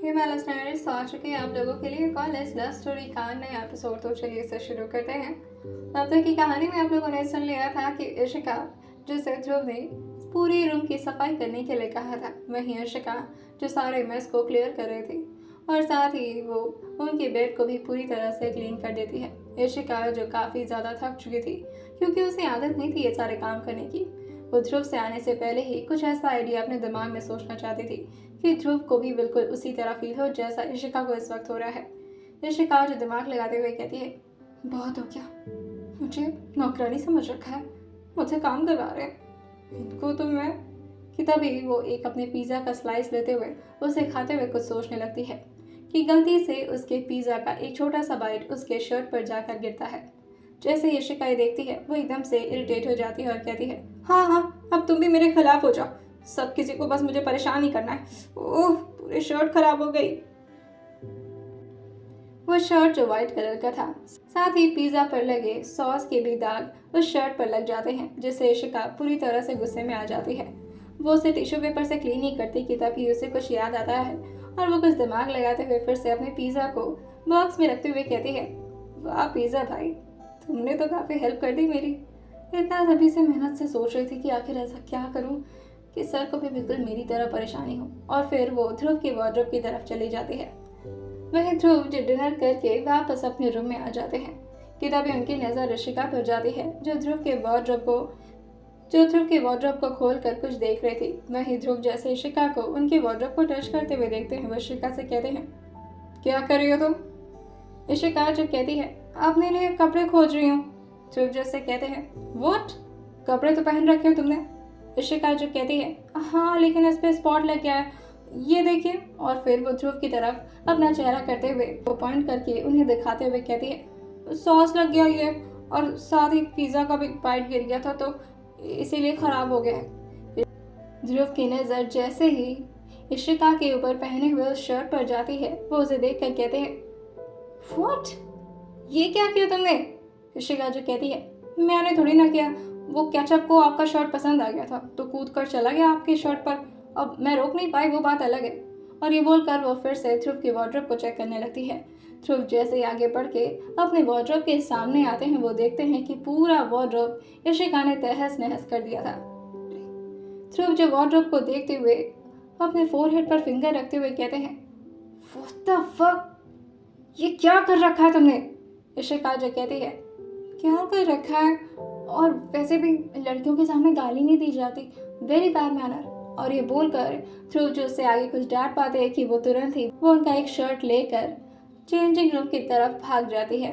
हे वाला स्टैंडर्ड्स आ चुके हैं आप लोगों के लिए कॉलेज लव स्टोरी का नया एपिसोड। तो चलिए इसे शुरू करते हैं। अब तक की कहानी में आप लोगों ने सुन लिया था कि इशिका, जिसे ध्रुव ने पूरी रूम की सफाई करने के लिए कहा था, वहीं इशिका जो सारे मेस को क्लियर कर रही थी और साथ ही वो उनके बेड को भी पूरी तरह से क्लीन कर देती है। इशिका जो काफ़ी ज़्यादा थक चुकी थी क्योंकि उसे आदत नहीं थी ये सारे काम करने की। वो ध्रुव से आने से पहले ही कुछ ऐसा आइडिया अपने दिमाग में सोचना चाहती थी कि ध्रुव को भी बिल्कुल उसी तरह फील हो जैसा इशिका को इस वक्त हो रहा है। इशिका जो दिमाग लगाते हुए कहती है, बहुत हो गया, मुझे नौकरानी समझ रखा है, मुझे काम करवा रहे हैं इनको तो मैं। कि तभी वो एक अपने पिज़्ज़ा का स्लाइस लेते हुए उसे खाते हुए कुछ सोचने लगती है कि गलती से उसके पिज़्ज़ा का एक छोटा सा बाइट उसके शर्ट पर जाकर गिरता है। जैसे ही इशिका ये देखती है वो एकदम से इरिटेट हो जाती है और कहती है, हाँ हाँ, अब तुम भी मेरे खिलाफ हो जाओ, सब किसी को बस मुझे परेशान ही करना है। ओह, पूरी शर्ट खराब हो गई। वो शर्ट जो व्हाइट कलर का था, साथ ही पिज्जा पर लगे सॉस के भी दाग उस शर्ट पर लग जाते हैं, जिससे इशिका पूरी तरह से गुस्से में आ जाती है। वो उसे टिश्यू पेपर से क्लीन ही करती कि तभी उसे कुछ याद आता है और वो कुछ दिमाग लगाते हुए फिर से अपने पिज्जा को बॉक्स में रखते हुए कहती है, वाह पिज्जा भाई, तुमने तो काफ़ी हेल्प कर दी मेरी। इतना तभी से मेहनत से सोच रही थी कि आखिर ऐसा क्या करूं कि सर को भी बिल्कुल मेरी तरह परेशानी हो। और फिर वो ध्रुव के वार्डरोब की तरफ चली जाती है। वहीं ध्रुव जो डिनर करके वापस अपने रूम में आ जाते हैं कि तभी उनकी नज़र ऋषिका पर जाती है जो ध्रुव के वार्डरोब को खोल कर कुछ देख रही थी। वहीं ध्रुव जैसे इशिका को उनके वार्डरोब को टच करते हुए देखते हैं वो इशिका से कहते हैं, क्या कर रही हो तुम? इशिका जो कहती है, अपने लिए कपड़े खोज रही हूँ। ध्रुव जैसे कहते हैं, व्हाट, कपड़े तो पहन रखे हो तुमने। इशिका जो कहती है, हाँ लेकिन इस पे स्पॉट लग गया है, ये देखिए। और फिर वो ध्रुव की तरफ अपना चेहरा करते हुए वो पॉइंट करके उन्हें दिखाते हुए कहती है, सॉस लग गया ये, और साथ ही पिज्ज़ा का भी बाइट गिर गया था तो इसीलिए खराब हो गया है। ध्रुव की नज़र जैसे ही इशिका के ऊपर पहने हुए उस शर्ट पर जाती है वो उसे देख कर कहते हैं, व्हाट, ये क्या किया तुमने? इशिका जो कहती है, मैंने थोड़ी ना किया, वो केचप को आपका शर्ट पसंद आ गया था तो कूद कर चला गया आपके शर्ट पर, अब मैं रोक नहीं पाई, वो बात अलग है। और ये बोलकर वो फिर से ध्रुव के वार्डरोब को चेक करने लगती है। ध्रुव जैसे ही आगे बढ़ के अपने वार्डरोब के सामने आते हैं वो देखते हैं कि पूरा वार्डरोब इशिका ने तहस नहस कर दिया था। ध्रुव जो वार्डरोब को देखते हुए अपने फोरहेड पर फिंगर रखते हुए कहते हैं, व्हाट द फक, ये क्या कर रखा है तुमने? इशिका जो कहती है, क्या कर रखा है, और वैसे भी लड़कियों के सामने गाली नहीं दी जाती, वेरी बैड मैनर। और ये बोलकर ध्रुव जो उससे आगे कुछ डांट पाते हैं कि वो तुरंत ही वो उनका एक शर्ट लेकर चेंजिंग रूम की तरफ भाग जाती है।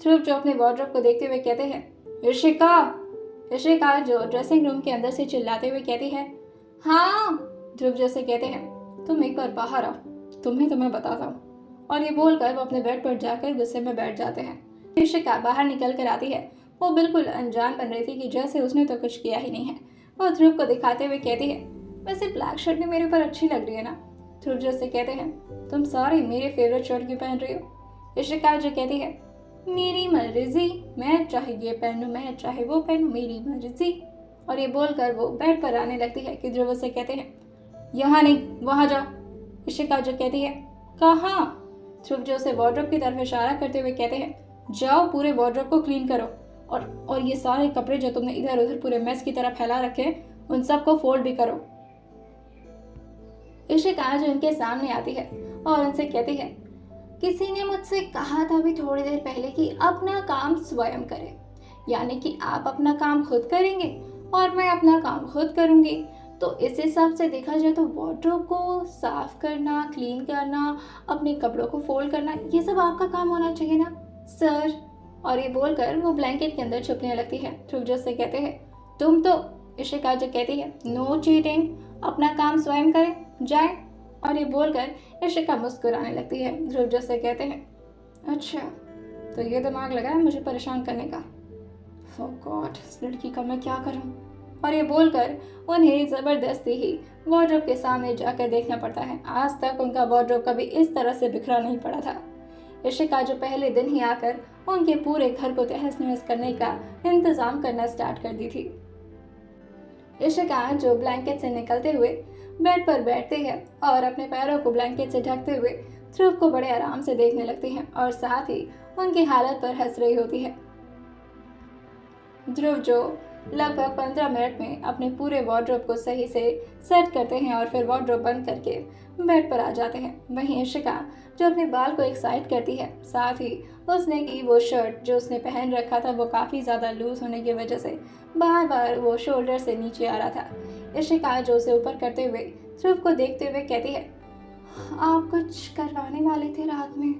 ध्रुव जो अपने वार्डरोब को देखते हुए कहते हैं, इशिका। इशिका जो ड्रेसिंग रूम के अंदर से चिल्लाते हुए कहती है, हाँ। ध्रुव जैसे कहते हैं, तुम एक बार बाहर आओ, तुम्हें तो मैं बताता हूँ। और ये बोलकर वो अपने बेड पर जाकर गुस्से में बैठ जाते हैं। इशिका बाहर निकल कर आती है। वो बिल्कुल अनजान बन रही थी कि जैसे उसने तो कुछ किया ही नहीं है। वो ध्रुव को दिखाते हुए कहती है, वैसे ब्लैक शर्ट भी मेरे ऊपर अच्छी लग रही है ना? ध्रुव जैसे कहते हैं, तुम सारी मेरे फेवरेट शर्ट क्यों पहन रही हो? इशिका जो कहती है, मेरी मर्जी, मैं चाहे ये पहनूं, मैं चाहे वो पहनूं, मेरी मर्जी। और ये बोलकर वो बेड पर आने लगती है कि ध्रुव से कहते हैं, यहाँ नहीं, वहाँ जाओ। इशिका जो कहती है, कहाँ? ध्रुव जो उसे वार्डरोब की तरफ इशारा करते हुए कहते हैं, जाओ पूरे वार्डरोब को क्लीन करो और ये सारे कपड़े जो तुमने इधर उधर पूरे मेस की तरफ फैला रखे हैं उन सबको फोल्ड भी करो। इशिका जो उनके सामने आती है और उनसे कहती है, किसी ने मुझसे कहा था अभी थोड़ी देर पहले कि अपना काम स्वयं करें, यानी कि आप अपना काम खुद करेंगे और मैं अपना काम खुद करूंगी। तो इस हिसाब से देखा जाए तो वार्डरोब को साफ करना, क्लीन करना, अपने कपड़ों को फोल्ड करना, ये सब आपका काम होना चाहिए ना सर। और ये बोलकर वो ब्लैंकेट के अंदर छुपने लगती है। ध्रुव जो से कहते हैं, तुम तो। इशिका जो कहती है, नो चीटिंग, अपना काम स्वयं करें, जाए। और ये बोलकर इशिका मुस्कुराने लगती है। ध्रुव जो से कहते हैं, अच्छा तो ये दिमाग लगा है मुझे परेशान करने का। ओह गॉड, इस लड़की का मैं क्या करूं? और ये बोलकर उन्हें जबरदस्ती ही वार्डरोब के सामने जाकर देखना पड़ता है। आज तक उनका वार्डरोब कभी इस तरह से बिखरा नहीं पड़ा था। इशिका जो पहले दिन ही आकर उनके पूरे घर को तहस नहस करने का इंतजाम करना स्टार्ट कर दी थी। इशिका जो ब्लैंकेट से निकलते हुए बेड पर बैठते हैं और अपने पैरों को ब्लैंकेट से ढकते हुए ध्रुव को बड़े आराम से देखने लगती हैं और साथ ही उनकी हालत पर हंस रही होती है। ध्रुव जो लगभग 15 मिनट में अपने पूरे वार्डरोब को सही से सेट करते हैं और फिर वार्डरोब बंद करके बेड पर आ जाते हैं। वहीं इशिका जो अपने बाल को एक साइड करती है, साथ ही उसने की वो शर्ट जो उसने पहन रखा था वो काफ़ी ज़्यादा लूज होने की वजह से बार बार वो शोल्डर से नीचे आ रहा था। इशिका जो उसे ऊपर करते हुए ध्रुव को देखते हुए कहती है, आप कुछ करवाने वाले थे रात में?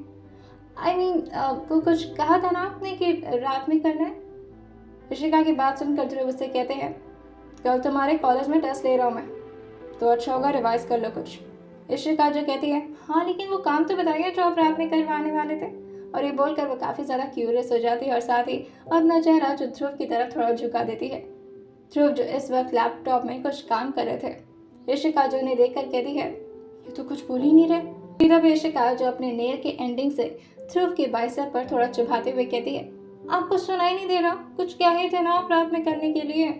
वो कुछ कहा था ना आपने कि रात में करना है? इशिका की बात सुनकर ध्रुव उससे कहते हैं, कल तुम्हारे कॉलेज में टेस्ट ले रहा हूँ मैं, तो अच्छा होगा रिवाइज कर लो कुछ। इशिका जो कहती है, हाँ लेकिन वो काम तो बताइए जो आप रात में करवाने वाले थे। और ये बोलकर वो काफ़ी ज़्यादा क्यूरियस हो जाती है और साथ ही अपना चेहरा जो ध्रुव की तरफ थोड़ा झुका देती है। ध्रुव जो इस वक्त लैपटॉप में कुछ काम कर रहे थे। इशिका जो उन्हें देखकर कहती है, ये तो कुछ बोल ही नहीं रहे। तब इशिका जो अपने नेल के एंडिंग से ध्रुव के बाइसेप पर थोड़ा चुभाते हुए कहती है, आपको सुनाई नहीं दे रहा? कुछ क्या ही थे ना आप रात में करने के लिए?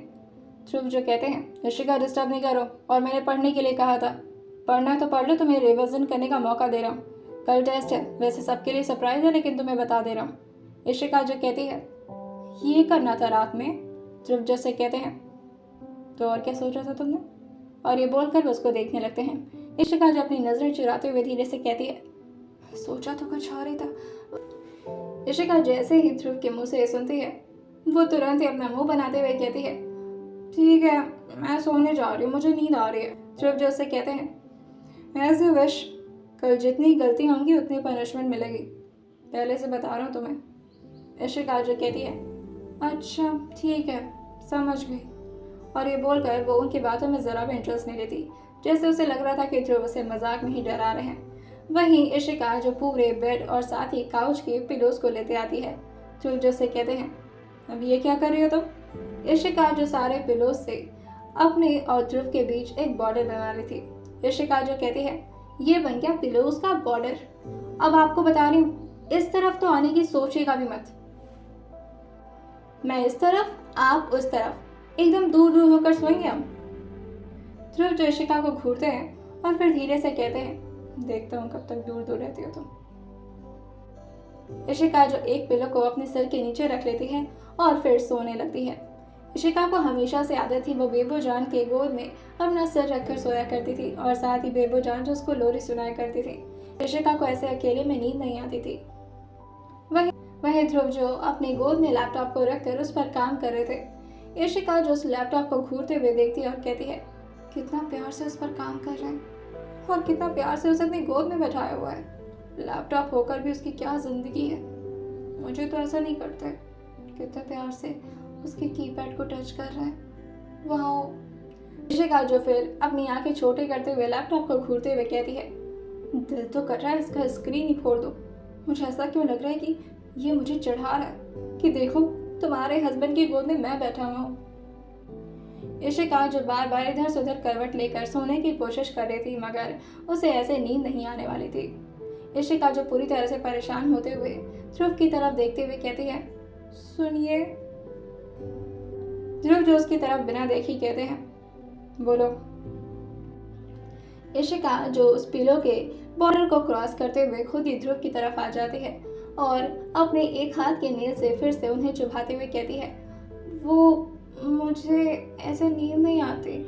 ध्रुव जो कहते हैं, इशिका डिस्टर्ब नहीं करो, और मैंने पढ़ने के लिए कहा था। पढ़ना है तो पढ़ लो, तुम्हें रिविजन करने का मौका दे रहा हूँ। कल टेस्ट है, वैसे सबके लिए सरप्राइज है लेकिन तुम्हें बता दे रहा हूँ। इशिका जो कहती है, ये करना था रात में? ध्रुव जैसे कहते हैं, तो और क्या सोचा था तुमने? और ये बोलकर वो उसको देखने लगते हैं। इशिका जो अपनी नजरें चुराते हुए धीरे से कहती है, सोचा तो कुछ और ही था। इशिका जैसे ही ध्रुव के मुंह से सुनती है, वो तुरंत ही अपना मुंह बनाते हुए कहती है, ठीक है मैं सोने जा रही हूँ, मुझे नींद आ रही है। ध्रुव जो उससे कहते हैं, एज यू विश, कल जितनी गलती होंगी उतनी पनिशमेंट मिलेगी, पहले से बता रहा हूँ तुम्हें। इशिका जो कहती है, अच्छा ठीक है समझ गई। और ये बोलकर वो उनकी बातों में ज़रा भी इंटरेस्ट नहीं लेती, जैसे उसे लग रहा था कि ध्रुव उसे मजाक में ही डरा रहे हैं। वहीं इशिका जो पूरे बेड और साथ ही काउच के पिलोस को लेते आती है। ध्रुव जो से कहते हैं, अब ये क्या कर रही हो तुम? इशिका जो सारे पिलोस से अपने और ध्रुव के बीच एक बॉर्डर बना रही थी। इशिका जो कहती है, ये बन गया पिलोस का बॉर्डर। अब आपको बता रही हूँ, इस तरफ तो आने की सोचिएगा भी मत। मैं इस तरफ, आप उस तरफ, एकदम दूर दूर होकर सोएंगे हम। ध्रुव जो इशिका को घूरते हैं और फिर धीरे से कहते हैं, देखता हूँ कब तक दूर दूर रहती हो तुम। इशिका जो एक पिलो को अपने सिर के नीचे रख लेती है और फिर सोने लगती है। इशिका को हमेशा से आदत थी वो बेबो जान के गोद में अपना सिर रखकर सोया करती थी और साथ ही बेबो जान जो उसको लोरी सुनाया करती थी। इशिका को ऐसे अकेले में नींद नहीं आती थी। वही ध्रुव जो अपनी गोद में लैपटॉप को रखकर उस पर काम कर रहे थे। इशिका जो उस लैपटॉप को घूरते हुए देखती है और कहती है, कितना प्यार से उस पर काम कर रहे हैं और कितना प्यार से उसे अपनी गोद में बैठाया हुआ है। लैपटॉप होकर भी उसकी क्या जिंदगी है। मुझे तो ऐसा नहीं करता। कितना प्यार से उसके कीपैड को टच कर रहा है। वाह। इशिका जो फिर अपनी आंखें छोटे करते हुए लैपटॉप को घूरते हुए कहती है, दिल तो कर रहा है इसका स्क्रीन ही फोड़ दो। मुझे ऐसा क्यों लग रहा है कि ये मुझे चढ़ा रहा है कि देखो तुम्हारे हस्बैंड की गोद में मैं बैठा हुआ हूँ। इशिका जो बार बार इधर से उधर करवट लेकर सोने की कोशिश कर रही थी मगर उसे ऐसे नींद नहीं आने वाली थी। इशिका जो पूरी तरह से परेशान होते हुए ध्रुव की तरफ देखते हुए कहती है, सुनिए। ध्रुव जो उसकी तरफ बिना देखे कहते हैं, बोलो। इशिका जो उस पिलो के बॉर्डर को क्रॉस करते हुए खुद ही ध्रुव की तरफ आ जाती है और अपने एक हाथ के नेल से फिर से उन्हें चुभाते हुए कहती है, वो मुझे ऐसे नींद नहीं आती,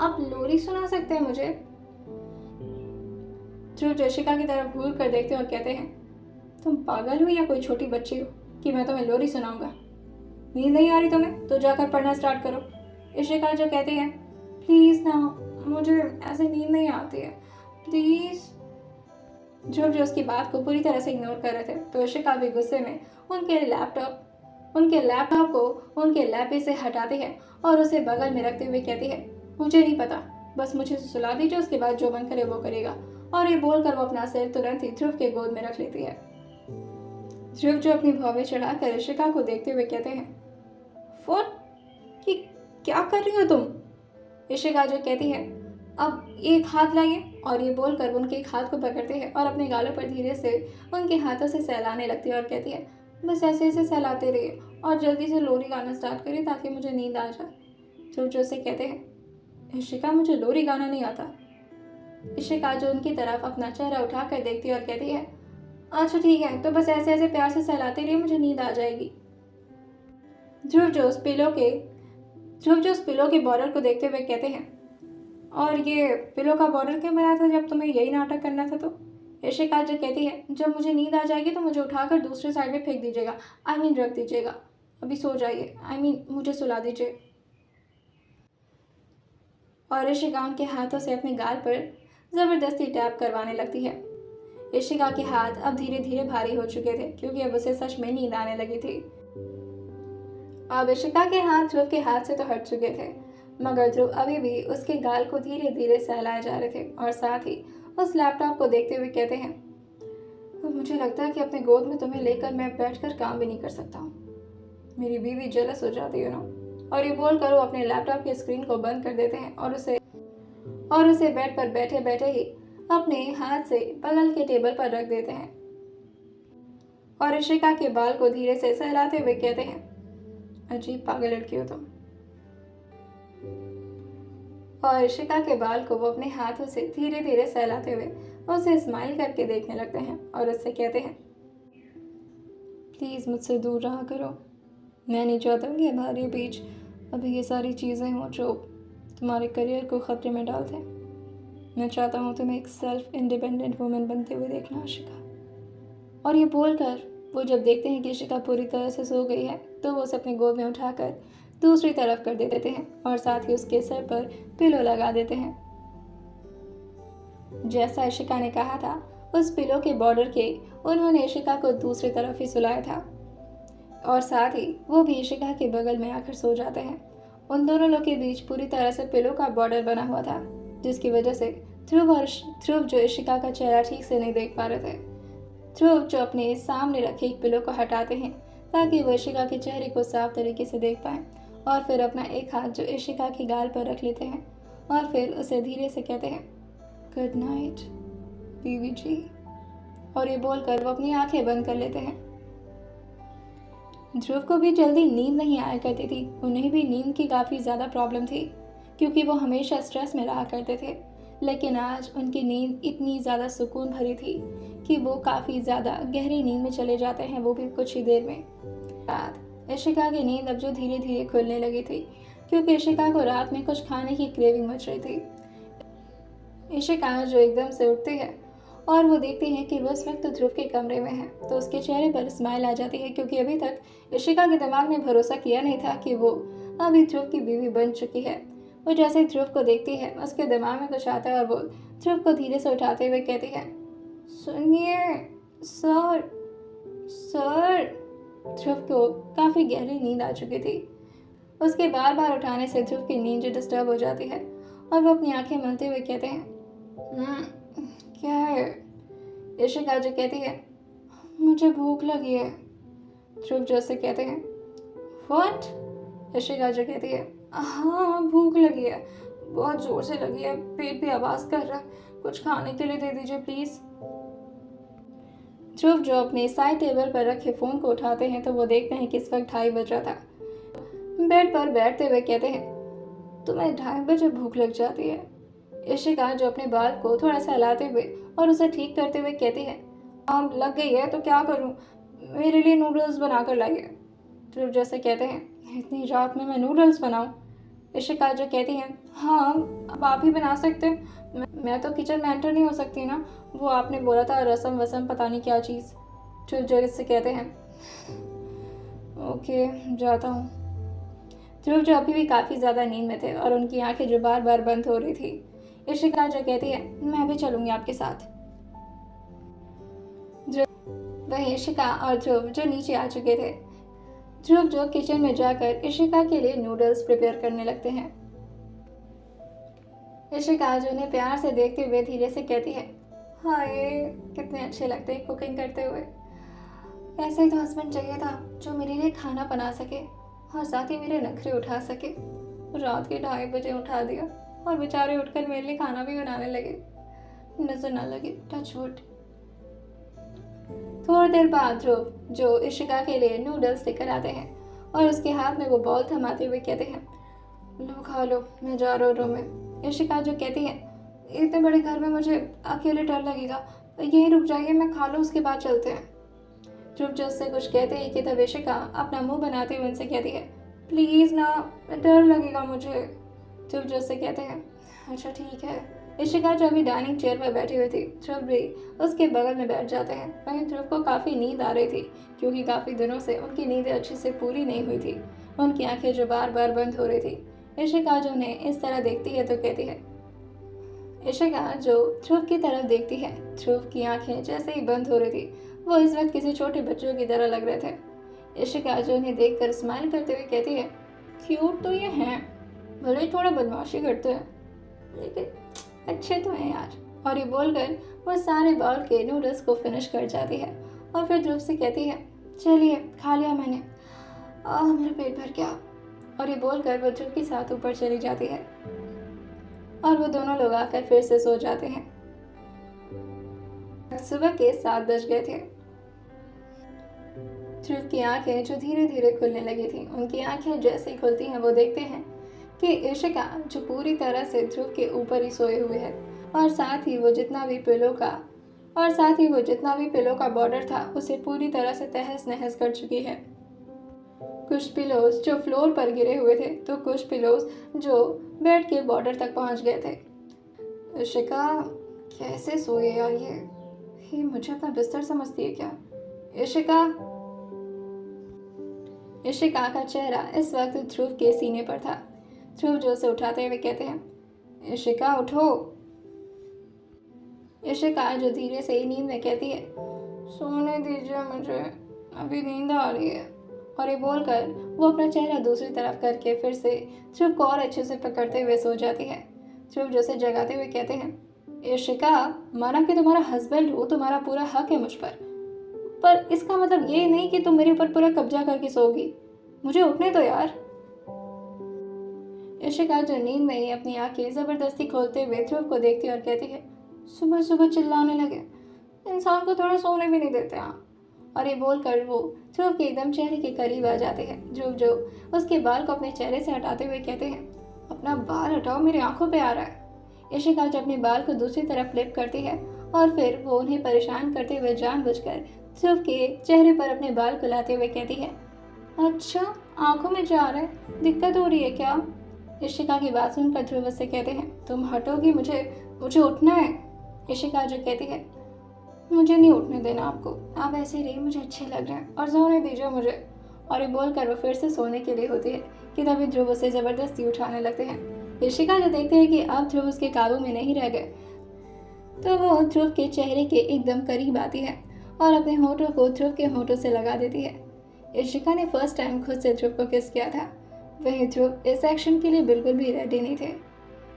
आप लोरी सुना सकते हैं मुझे? ध्रुव इशिका की तरफ घूर कर देखते और कहते हैं, तुम पागल हो या कोई छोटी बच्ची हो कि मैं तुम्हें लोरी सुनाऊंगा? नींद नहीं आ रही तुम्हें तो जाकर पढ़ना स्टार्ट करो। इशिका जो कहती है, प्लीज ना, मुझे ऐसे नींद नहीं आती है, प्लीज। ध्रुव जो उसकी बात को पूरी तरह से इग्नोर कर रहे थे तो इशिका भी गुस्से में उनके लैपटॉप को उनके लैप से हटाती है और उसे बगल में रखते हुए कहती है, मुझे नहीं पता, बस मुझे सुला दीजिए, उसके बाद जो मन करे वो करेगा। और ये बोलकर वो अपना सिर तुरंत ही ध्रुव के गोद में रख लेती है। ध्रुव जो अपनी भौवें चढ़ाकर इशिका को देखते हुए कहते हैं, व्हाट, कि क्या कर रही हो तुम? इशिका जो कहती है, अब एक हाथ लाइए। और ये बोलकर उनके एक हाथ को पकड़ते हैं और अपने गालों पर धीरे से उनके हाथों से सहलाने लगती है और कहती है, बस ऐसे ऐसे सहलाते रहिए और जल्दी से लोरी गाना स्टार्ट करिए ताकि मुझे नींद आ जाए। ध्रुव जो से कहते हैं, इशिका मुझे लोरी गाना नहीं आता, इशिका जो उनकी तरफ अपना चेहरा उठाकर देखती है और कहती है, अच्छा ठीक है, तो बस ऐसे ऐसे प्यार से सहलाते रहिए, मुझे नींद आ जाएगी। ध्रुव जो उस पिलो के बॉर्डर को देखते हुए कहते हैं, और ये पिलो का बॉर्डर क्यों बना था जब तुम्हें यही नाटक करना था? तो इशिका जो कहती है, जब मुझे नींद आ जाएगी तो मुझे उठाकर दूसरे साइड में फेंक दीजिएगा, रख दीजिएगा, अभी सो जाइए, मुझे सुला दीजिए। और इशिका उनके हाथों से अपने गाल पर ज़बरदस्ती टैप करवाने लगती है। इशिका के हाथ अब धीरे धीरे भारी हो चुके थे क्योंकि अब उसे सच में नींद आने लगी थी। अब इशिका के हाथ ध्रुव के हाथ से तो हट चुके थे, मगर ध्रुव अभी भी उसके गाल को धीरे धीरे सहलाए जा रहे थे और साथ ही उस लैपटॉप को देखते हुए कहते हैं, तो मुझे लगता है कि अपने गोद में तुम्हें लेकर मैं बैठकर काम भी नहीं कर सकता हूँ। मेरी बीवी जेलस हो जाती है ना। और ये बोलकर वो अपने लैपटॉप की स्क्रीन को बंद कर देते हैं और उसे बेड पर बैठे बैठे ही अपने हाथ से बगल के टेबल पर रख देते हैं और इशिका के बाल को धीरे से सहलाते हुए कहते हैं, अजीब पागल लड़की हो तुम। और इशिका के बाल को वो अपने हाथों से धीरे धीरे सहलाते हुए उसे स्माइल करके देखने लगते हैं और उससे कहते हैं, प्लीज़ मुझसे दूर रहा करो। मैं नहीं चाहता हूँ कि हमारे बीच अभी ये सारी चीज़ें हों जो तुम्हारे करियर को ख़तरे में डाल दें। मैं चाहता हूँ तुम्हें एक सेल्फ इंडिपेंडेंट वुमेन बनते हुए देखना, इशिका। और ये बोलकर वो जब देखते हैं कि इशिका पूरी तरह से सो गई है तो वो उसे अपने गोद में उठाकर दूसरी तरफ कर देते हैं और साथ ही उसके सर पर पिलो लगा देते हैं। जैसा इशिका ने कहा था, उस पिलो के बॉर्डर के उन्होंने इशिका को दूसरी तरफ ही सुलाया था और साथ ही वो भी इशिका के बगल में आकर सो जाते हैं। उन दोनों लोग के बीच पूरी तरह से पिलो का बॉर्डर बना हुआ था, जिसकी वजह से ध्रुव जो इशिका का चेहरा ठीक से नहीं देख पा रहे थे। ध्रुव जो अपने सामने रखे एक पिलो को हटाते हैं ताकि वो इशिका के चेहरे को साफ तरीके से देख पाएं और फिर अपना एक हाथ जो इशिका के गाल पर रख लेते हैं और फिर उसे धीरे से कहते हैं, गुड नाइट बीवी जी। और ये बोलकर वो अपनी आंखें बंद कर लेते हैं। ध्रुव को भी जल्दी नींद नहीं आया करती थी। उन्हें भी नींद की काफ़ी ज़्यादा प्रॉब्लम थी क्योंकि वो हमेशा स्ट्रेस में रहा करते थे, लेकिन आज उनकी नींद इतनी ज़्यादा सुकून भरी थी कि वो काफ़ी ज़्यादा गहरी नींद में चले जाते हैं, वो भी कुछ ही देर में। रात इशिका की नींद अब जो धीरे धीरे खुलने लगी थी क्योंकि इशिका को रात में कुछ खाने की क्रेविंग मच रही थी। इशिका जो एकदम से उठती है और वो देखती है कि वो उस वक्त ध्रुव के कमरे में है, तो उसके चेहरे पर स्माइल आ जाती है क्योंकि अभी तक इशिका के दिमाग ने भरोसा किया नहीं था कि वो अभी ध्रुव की बीवी बन चुकी है। वो जैसे ध्रुव को देखती है उसके दिमाग में कुछ आता है और वो ध्रुव को धीरे से उठाते हुए कहती है, सुनिए सर। ध्रुव को काफ़ी गहरी नींद आ चुकी थी। उसके बार बार उठाने से ध्रुव की नींद जो डिस्टर्ब हो जाती है और वो अपनी आंखें मलते हुए कहते हैं, क्या है? इशिका जो कहती है, मुझे भूख लगी है। ध्रुव जो से कहते हैं, व्हाट? इशिका जो कहती है, हाँ भूख लगी है, बहुत ज़ोर से लगी है, पेट भी आवाज़ कर रहा है, कुछ खाने के लिए दे दीजिए प्लीज़। ध्रुव जो अपने साइड टेबल पर रखे फ़ोन को उठाते हैं तो वो देखते हैं कि इस वक्त 2:30 बज रहा था। बेड पर बैठते हुए कहते हैं, तुम्हें 2:30 बजे भूख लग जाती है? इशिका जो अपने बाल को थोड़ा सा हिलाते हुए और उसे ठीक करते हुए कहती है, हाँ लग गई है तो क्या करूँ, मेरे लिए नूडल्स बना कर लाइए। ध्रुव जैसे कहते हैं, इतनी रात में मैं नूडल्स बनाऊँ? इशिका जो कहती है, हाँ अब आप ही बना सकते हैं, मैं तो किचन में एंटर नहीं हो सकती ना, वो आपने बोला था रसम वसम पता नहीं क्या चीज़। ध्रुव जैसे कहते हैं, ओके जाता हूँ। ध्रुव जो अभी भी काफ़ी ज़्यादा नींद में थे और उनकी आंखें जो बार बार बंद हो रही थी। इशिका जो कहती है, मैं भी चलूँगी आपके साथ। वहीं इशिका और ध्रुव जो नीचे आ चुके थे। ध्रुव जो किचन में जाकर इशिका के लिए नूडल्स प्रिपेयर करने लगते हैं। इशिका जो उन्हें प्यार से देखते हुए धीरे से कहती है, हाय कितने अच्छे लगते हैं कुकिंग करते हुए। ऐसा ही तो हस्बैंड चाहिए था जो मेरे लिए खाना बना सके और साथ ही मेरे नखरे उठा सके। रात के 2:30 बजे उठा दिया और बेचारे उठकर मेरे लिए खाना भी बनाने लगे। नजर ना लगे, टच वुड। थोड़ी देर बाद ध्रुव जो इशिका के लिए नूडल्स लेकर आते हैं और उसके हाथ में वो बॉल थमाते हुए कहते हैं, लो खा लो, मैं जा रहा हूँ रूम में। इशिका जो कहती है, इतने बड़े घर में मुझे अकेले डर लगेगा। यहीं रुक जाइए, मैं खा लूँ, उसके बाद चलते हैं। ध्रुव जो उससे कुछ कहते ही कि तब इशिका अपना मुंह बनाते हुए उनसे कहती है, प्लीज़ ना, डर लगेगा मुझे। ध्रुव जो उससे कहते हैं, अच्छा ठीक है। इशिका जो अभी डाइनिंग चेयर पर बैठी हुई थी, ध्रुव भी उसके बगल में बैठ जाते हैं। वहीं ध्रुव को काफ़ी नींद आ रही थी, क्योंकि काफ़ी दिनों से उनकी नींदें अच्छे से पूरी नहीं हुई थी। उनकी आंखें जो बार बार बंद हो रही थी। इशिका जो उन्हें इस तरह देखती है तो कहती है, इशिका जो ध्रुव की तरफ देखती है, ध्रुव की आंखें जैसे ही बंद हो रही थी, वो इस वक्त किसी छोटे बच्चों की तरह लग रहे थे। इशिका जो उन्हें देखकर स्माइल करते हुए कहती है, क्यूट तो ये हैं, भले ही थोड़ा बदमाशी करते हैं, लेकिन अच्छे तो हैं यार। और ये बोलकर वो सारे बाउल के नूडल्स को फिनिश कर जाती है और फिर ध्रुव से कहती है, चलिए खा लिया मैंने, मेरा पेट भर गया। और ये बोलकर वो ध्रुव के साथ ऊपर चली जाती है और वो दोनों लोग आकर फिर से सो जाते हैं। सुबह के 7 बज गए थे। ध्रुव की आंखें जो धीरे धीरे खुलने लगी थी, उनकी आंखें जैसे ही खुलती हैं वो देखते हैं कि इशिका जो पूरी तरह से ध्रुव के ऊपर ही सोए हुए है और साथ ही वो जितना भी पिलो का बॉर्डर था उसे पूरी तरह से तहस नहस कर चुकी है। कुछ पिलोज जो फ्लोर पर गिरे हुए थे तो कुछ पिलोज जो बेड के बॉर्डर तक पहुंच गए थे। इशिका कैसे सोए यार ये मुझे अपना बिस्तर समझती है क्या? इशिका का चेहरा इस वक्त ध्रुव के सीने पर था। ध्रुव जो उसे उठाते हुए कहते हैं, इशिका उठो। इशिका जो धीरे से ही नींद में कहती है, सोने दीजिए मुझे, अभी नींद आ रही है। और ये बोलकर वो अपना चेहरा दूसरी तरफ करके फिर से ध्रुव को और अच्छे से पकड़ते हुए सो जाती है। ध्रुव जो उसे जगाते हुए कहते हैं, इशिका, माना कि तुम्हारा हस्बैंड हो, तुम्हारा पूरा हक है मुझ पर इसका मतलब ये नहीं कि तुम मेरे ऊपर पूरा कब्जा करके सोओगी। मुझे उठने दो यार। इशिका जो नींद में ही अपनी आंखें जबरदस्ती खोलते हुए ध्रुव को देखती और कहती है, सुबह सुबह चिल्लाने लगे, इंसान को थोड़ा सोने भी नहीं देते आप। और ये बोलकर वो ध्रुव के एकदम चेहरे के करीब आ जाते हैं। ध्रुव जो उसके बाल को अपने चेहरे से हटाते हुए कहते हैं, अपना बाल हटाओ, मेरी आंखों पे आ रहा है। इशिका जो अपने बाल को दूसरी तरफ फ्लिप करती है और फिर वो उन्हें परेशान करते हुए जानबूझकर ध्रुव के चेहरे पर अपने बाल को लाते हुए कहती है, अच्छा आंखों में जा रहा है, दिक्कत हो रही है क्या? इशिका की बात सुनकर ध्रुव उससे कहते हैं, तुम हटोगी, मुझे उठना है। इशिका जो कहती है, मुझे नहीं उठने देना आपको, आप ऐसे ही रहिए, मुझे अच्छे लग रहे हैं और सोने दीजिए मुझे। और ये बोलकर वो फिर से सोने के लिए होती है कि तभी ध्रुव उसे जबरदस्ती उठाने लगते हैं। इशिका जो देखते हैं कि अब ध्रुव उसके काबू में नहीं रह गए तो वो ध्रुव के चेहरे के एकदम करीब आती है और अपने होठों को ध्रुव के होठों से लगा देती है। इशिका ने फर्स्ट टाइम खुद से ध्रुव को किस किया था। वहीं ध्रुव इस एक्शन के लिए बिल्कुल भी रेडी नहीं थे।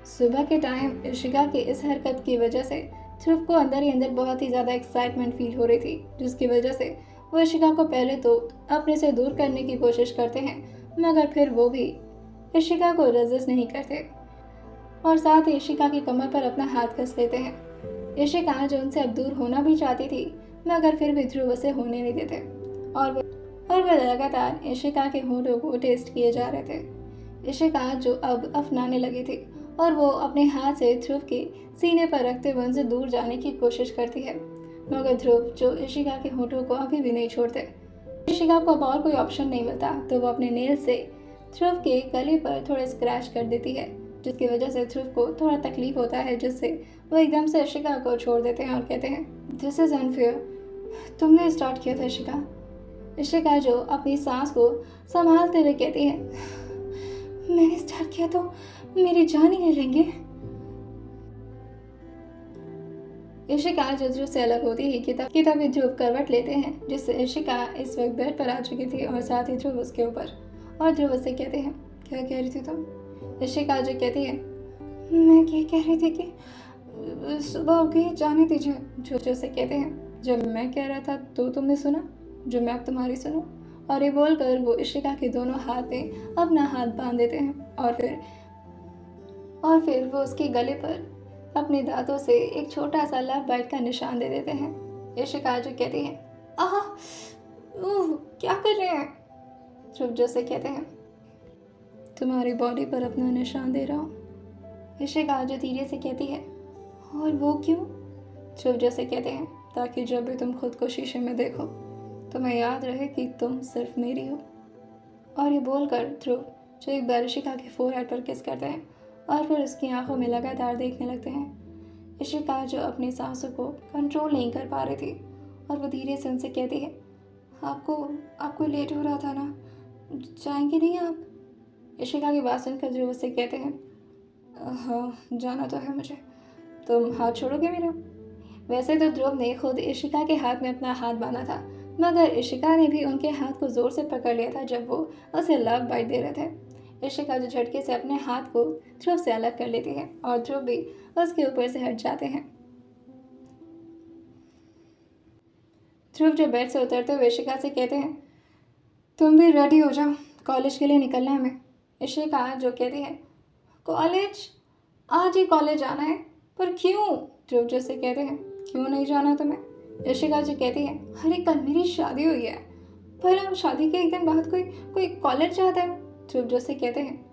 सुबह के टाइम इशिका की इस हरकत की वजह से ध्रुव को अंदर ही अंदर बहुत ही ज़्यादा एक्साइटमेंट फील हो रही थी, जिसकी वजह से वो इशिका को पहले तो अपने से दूर करने की कोशिश करते हैं, मगर फिर वो भी इशिका को रेजिस्ट नहीं करते और साथ ही इशिका की कमर पर अपना हाथ कस लेते हैं। इशिका जो उनसे अब दूर होना भी चाहती थी, मगर फिर भी ध्रुव उसे होने नहीं देते और वह लगातार इशिका के होठों को टेस्ट किए जा रहे थे। इशिका जो अब अपनाने लगी थी और वो अपने हाथ से ध्रुव के सीने पर रखते हुए उनसे दूर जाने की कोशिश करती है, मगर ध्रुव जो इशिका के होठों को अभी भी नहीं छोड़ते। इशिका को अब और कोई ऑप्शन नहीं मिलता तो वो अपने नेल से ध्रुव के गले पर थोड़ा स्क्रैच कर देती है, जिसकी वजह से ध्रुव को थोड़ा तकलीफ होता है, जिससे वो एकदम से इशिका को छोड़ देते हैं और कहते हैं, दिस इज़ अनफेयर, तुमने स्टार्ट किया था इशिका। इशिका जो अपनी सांस को संभालते हुए कहती है, मैंने स्टार्ट किया तो मेरी जान ही ले लेंगे। इशिका जो ध्रुव से अलग होती ही कि तभी ध्रुव करवट लेते हैं, जिससे इशिका इस वक्त बेड पर आ चुकी थी और साथ ही ध्रुव उसके ऊपर। और ध्रुव उससे कहते हैं, क्या कह रही थी तुम? इशिका जो कहती है, मैं ये कह रही थी कि सुबह हो गई, जाने दीजिए। ध्रुव से कहते हैं, जब मैं कह रहा था तो तुमने सुना, जो मैं अब तुम्हारी सुनूं? और ये बोलकर वो इशिका के दोनों हाथ में अपना हाथ बांध देते हैं और फिर वो उसके गले पर अपने दांतों से एक छोटा सा लव बाइट का निशान दे देते हैं। इशिका जो कहती है, आह, क्या कर रहे हैं? ध्रुव जो से कहते हैं, तुम्हारी बॉडी पर अपना निशान दे रहा हूँ। इशिका जो धीरे से कहती है, और वो क्यों? ध्रुव जैसे कहते हैं, ताकि जब भी तुम खुद को शीशे में देखो तुम्हें याद रहे कि तुम सिर्फ मेरी हो। और ये बोलकर ध्रुव जो एक बार इशिका के फोरहेड पर किस करते हैं और फिर उसकी आंखों में लगातार देखने लगते हैं। इशिका जो अपनी सांसों को कंट्रोल नहीं कर पा रही थी और वो धीरे से उनसे कहती है, आपको आपको लेट हो रहा था ना, जाएंगे नहीं आप? इशिका की बात सुनकर ध्रुव उससे कहते हैं, हाँ जाना तो है मुझे, तुम हाथ छोड़ोगे मेरा? वैसे तो ध्रुव ने खुद इशिका के हाथ में अपना हाथ बांधा था, मगर इशिका ने भी उनके हाथ को जोर से पकड़ लिया था जब वो उसे लव बाइट दे रहे थे। इशिका जो झटके से अपने हाथ को ध्रुव से अलग कर लेती है और ध्रुव भी उसके ऊपर से हट जाते हैं। ध्रुव जो बेड से उतरते हुए इशिका से कहते हैं, तुम भी रेडी हो जाओ, कॉलेज के लिए निकलना है हमें। इशिका जो कहती है, कॉलेज? आज ही कॉलेज जाना है? पर क्यों? ध्रुव जैसे कहते हैं, क्यों नहीं जाना तुम्हें? इशिका जो कहती है, अरे कल मेरी शादी हुई है, भला शादी के एक दिन बाद कोई कोई कॉलेज जाता है? ध्रुव जैसे कहते हैं,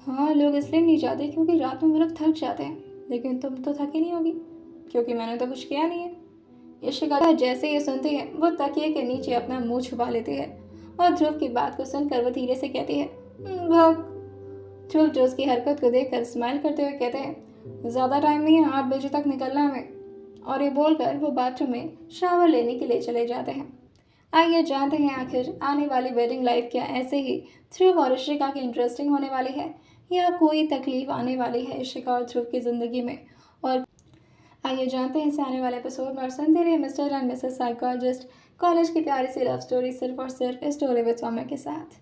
हाँ लोग इसलिए नहीं जाते क्योंकि रात में वो लोग थक जाते हैं, लेकिन तुम तो थकी नहीं होगी क्योंकि मैंने तो कुछ किया नहीं है। इशिका जैसे ये सुनती है वो तकिए के नीचे अपना मुंह छुपा लेती है और ध्रुव की बात को सुनकर वो धीरे से कहती है, भाग। ध्रुव जो उसकी हरकत को देखकर स्माइल करते हुए कहते हैं, ज़्यादा टाइम नहीं है, 8 बजे तक निकलना है हमें। और ये बोलकर वो बाथरूम में शावर लेने के लिए चले जाते हैं। आइए जानते हैं आखिर आने वाली वेडिंग लाइफ क्या ऐसे ही ध्रुव और इशिका की इंटरेस्टिंग होने वाली है या कोई तकलीफ आने वाली है इशिका और ध्रुव की ज़िंदगी में। और आइए जानते हैं इसे आने वाले एपिसोड में। और सुनते रहिए mister and Mrs psychologist, college की प्यारी सी लव स्टोरी सिर्फ और सिर्फ स्टोरी विद सौम्या के साथ।